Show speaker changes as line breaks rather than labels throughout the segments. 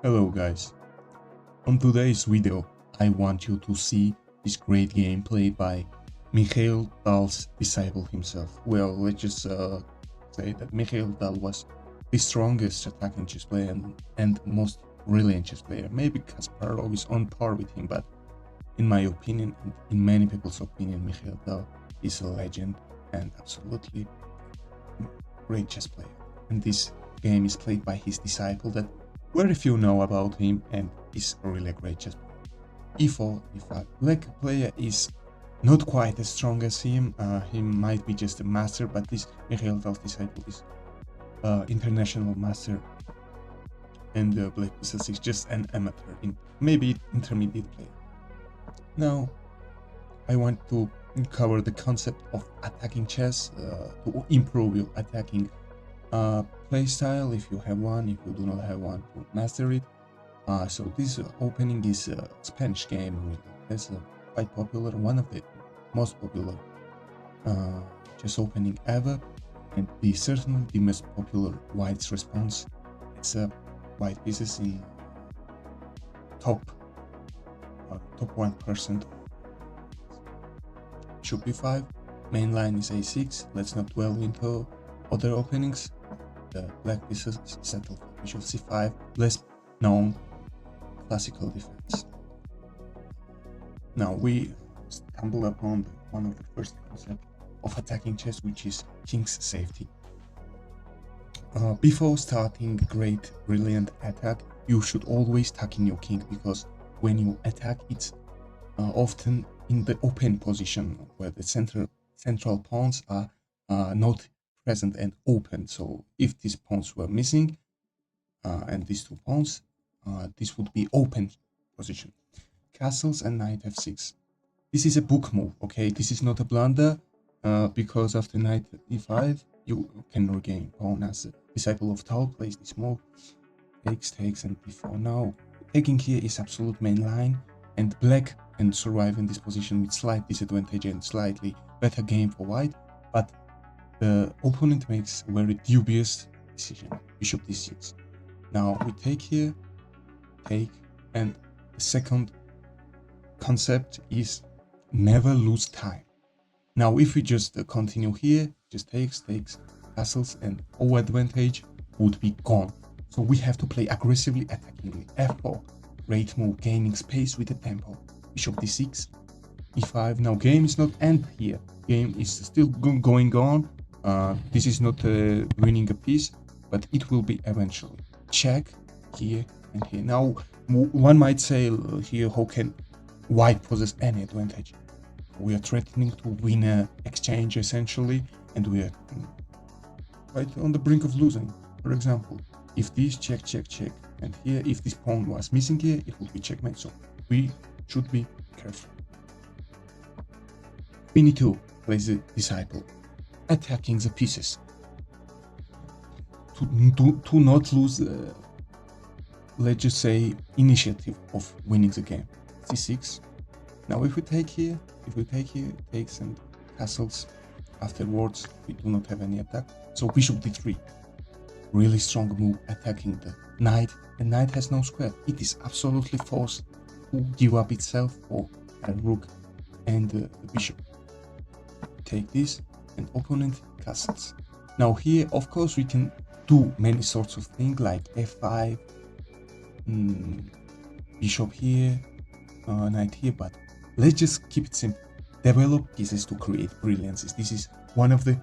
Hello guys, on today's video I want you to see this great game played by Mikhail Tal's disciple himself. Well, let's just say that Mikhail Tal was the strongest attacking chess player and most brilliant chess player. Maybe Kasparov is on par with him, but in my opinion and in many people's opinion, Mikhail Tal is a legend and absolutely great chess player. And this game is played by his disciple that very few know about him and is really a great chess player. E4, e5. Black player is not quite as strong as him. He might be just a master, but this Mikhail Tal's disciple is international master, and Black is just an amateur, maybe intermediate player. Now, I want to cover the concept of attacking chess to improve your attacking playstyle if you have one, if you do not have one, to master it. So this opening is a Spanish game, really. It's quite popular, one of the most popular chess opening ever, and certainly the most popular white's response. It's white pieces in top 1%. Bishop b5, main line is a6. Let's not dwell into other openings. The black pieces settle for bishop c5, less known classical defense. Now we stumble upon one of the first concepts of attacking chess, which is king's safety. Before starting great brilliant attack, you should always tuck in your king, because when you attack, it's often in the open position where the central pawns are not present and open. So if these pawns were missing and these two pawns, this would be open position. Castles and knight f6. This is a book move, okay? This is not a blunder, because after knight e5 you can regain pawn. As a disciple of Tal plays this move, takes and b4. Now taking here is absolute main line, and black can survive in this position with slight disadvantage and slightly better game for white, but the opponent makes a very dubious decision, bishop d6. Now we take here, and the second concept is never lose time. Now if we just continue here, just takes, castles, and all advantage would be gone. So we have to play aggressively, attackingly. f4, great move, gaining space with the tempo. Bishop d6, e5. Now game is not end here, game is still going on. This is not winning a piece, but it will be eventually. Check here and here. Now one might say here, how can white possess any advantage? We are threatening to win an exchange essentially, and we are right on the brink of losing. For example, if this check, and here if this pawn was missing here, it would be checkmate. So we should be careful. Queen e2 plays the disciple, attacking the pieces to not lose let's just say initiative of winning the game. c6. Now if we take here, takes and castles. Afterwards we do not have any attack, so bishop d3, really strong move, attacking the knight. The knight has no square, it is absolutely forced to give up itself for a rook and the bishop. Take this, and opponent castles. Now here, of course, we can do many sorts of things like f5, bishop here, knight here, but let's just keep it simple. Develop pieces to create brilliances. This is one of the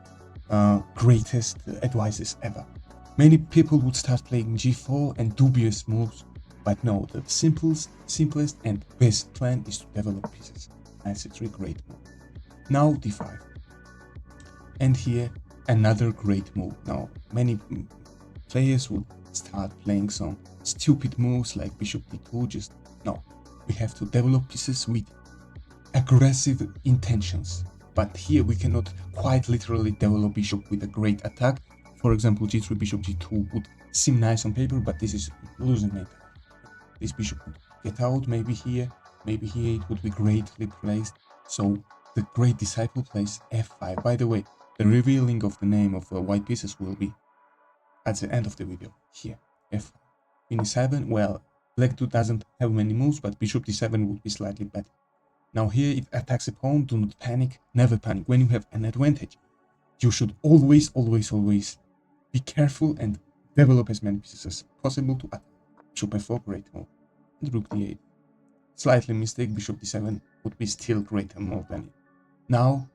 greatest advices ever. Many people would start playing g4 and dubious moves, but no, the simplest and best plan is to develop pieces. Knight c3, great move. Now d5. And here, another great move. Now, many players would start playing some stupid moves like bishop d2. Just no, we have to develop pieces with aggressive intentions. But here we cannot quite literally develop bishop with a great attack. For example, g3, bishop g2 would seem nice on paper, but this is losing mate. This bishop would get out, maybe here it would be greatly placed. So the great disciple plays f5. By the way, the revealing of the name of the white pieces will be at the end of the video. Here, f5. Queen e7, well, Black doesn't have many moves, but bishop d7 would be slightly better. Now here, it attacks a pawn. Do not panic. Never panic. When you have an advantage, you should always be careful and develop as many pieces as possible to attack. Bishop f4, great move. And rook d8. Slightly mistake, bishop d7 would be still greater move than it. Now,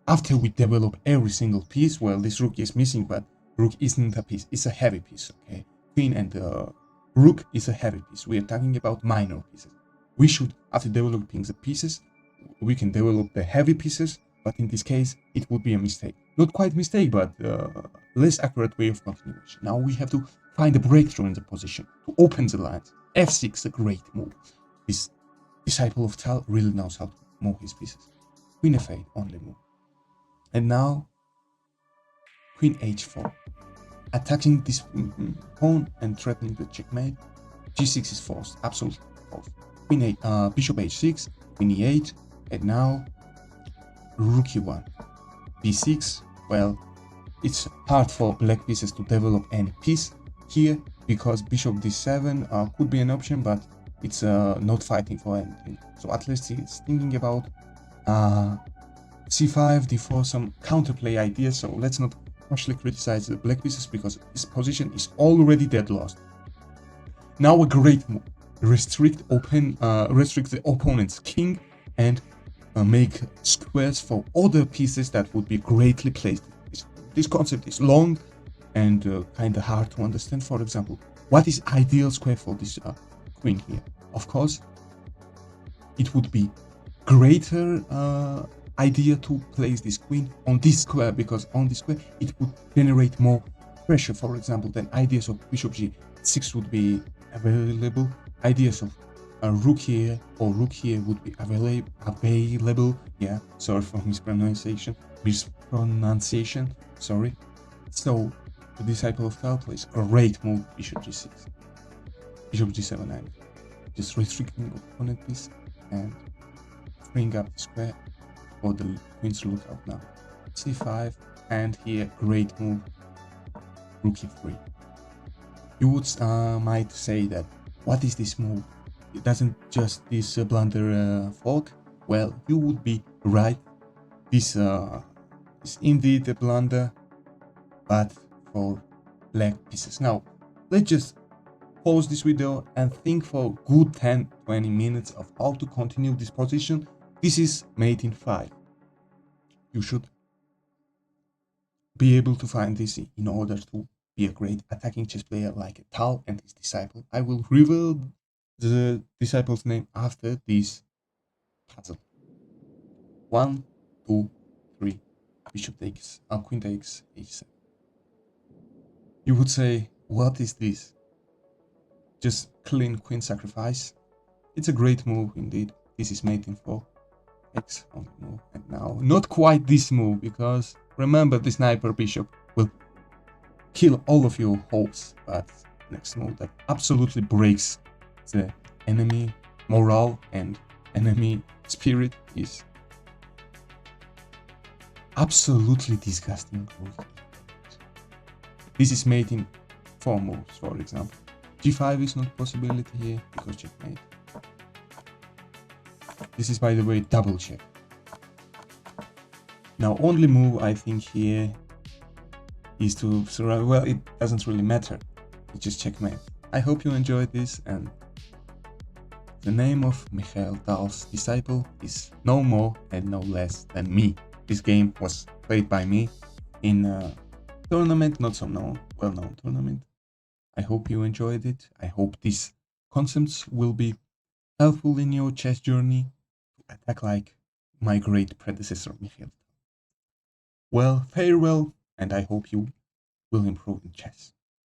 after we develop every single piece, well, this rook is missing, but rook isn't a piece, it's a heavy piece, okay? Queen and rook is a heavy piece. We are talking about minor pieces. We should, after developing the pieces, we can develop the heavy pieces, but in this case, it would be a mistake. Not quite mistake, but less accurate way of continuation. Now we have to find a breakthrough in the position to open the lines. f6, a great move. This disciple of Tal really knows how to move his pieces. Queen f8, only move. And now, Queen h4, attacking this pawn and threatening the checkmate. g6 is forced, absolutely forced. Queen 8, bishop h6, queen e8, and now rook e1, b6. Well, it's hard for black pieces to develop any piece here because bishop d7 could be an option, but it's not fighting for anything. So at least it's thinking about c5, d4, some counterplay ideas. So let's not harshly criticize the black pieces because this position is already dead lost. Now a great move. Restrict the opponent's king and make squares for other pieces that would be greatly placed. This concept is long and kind of hard to understand. For example, what is ideal square for this queen here? Of course, it would be greater idea to place this queen on this square, because on this square it would generate more pressure. For example, then ideas of bishop g6 would be available. Ideas of a rook here or rook here would be available. Yeah, sorry for mispronunciation. Sorry. So the disciple of Tal plays great move, bishop g6, bishop g7, and just restricting opponent piece and freeing up the square for the queen's lookout. Now c5, and here great move, rook e3. You would might say that what is this move? It doesn't just this blunder fork? Well, you would be right. This is indeed a blunder, but for black pieces. Now let's just pause this video and think for a good 10-20 minutes of how to continue this position. This is mate in 5. You should be able to find this in order to be a great attacking chess player like Tal and his disciple. I will reveal the disciple's name after this puzzle. 1, 2, 3. Bishop takes, queen takes h7. You would say, what is this? Just clean queen sacrifice. It's a great move indeed. This is mate in 4. X on the move. And now, not quite this move, because remember, the sniper bishop will kill all of your hopes. But next move that absolutely breaks the enemy morale and enemy spirit is absolutely disgusting move. This is mate in 4 moves, for example. g5 is not a possibility here because checkmate. This is, by the way, double check. Now, only move I think here is to surround. Well, it doesn't really matter. It's just checkmate. I hope you enjoyed this, and the name of Mikhail Tal's disciple is no more and no less than me. This game was played by me in a tournament, not so well-known tournament. I hope you enjoyed it. I hope these concepts will be helpful in your chess journey to attack like my great predecessor Mikhail. Well, farewell, and I hope you will improve in chess.